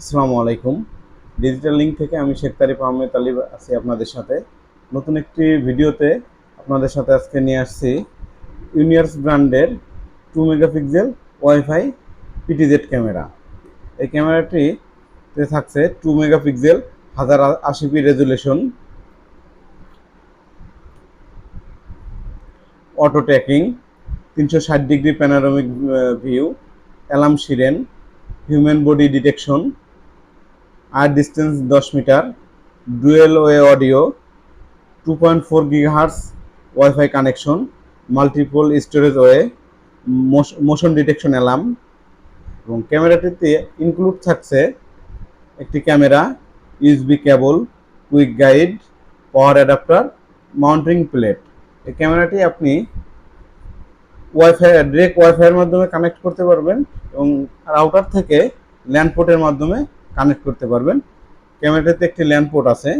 আসসালামু আলাইকুম। Digital link থেকে আমি শেখ তারিফ আহমেদ আলী আছি আপনাদের সাথে। নতুন একটি ভিডিওতে আপনাদের সাথে আজকে নিয়ে আসছি ইউনিভার্স ব্র্যান্ডের 2 মেগাপিক্সেল ওয়াইফাই পিটিজেড ক্যামেরা। এই ক্যামেরাটিতে থাকছে 2 megapixel 1080p resolution, auto tracking, 360 degree panoramic view, alarm siren, human body detection, আর distance 10 metre, dual way audio, 2.4 GHz wifi connection, multiple storage way, motion detection alarm. এবং ক্যামেরাটিতে include থাকছে একটি camera, USB cable, quick guide, power adapter, mounting plate. এই ক্যামেরাটি আপনি direct ওয়াইফাইয়ের মাধ্যমে connect করতে পারবেন এবং রাউটার থেকে ল্যান্ড পোর্টের মাধ্যমে কানেক্ট করতে পারবেন। ক্যামেরাটিতে একটি ল্যান্ড পোর্ট আছে।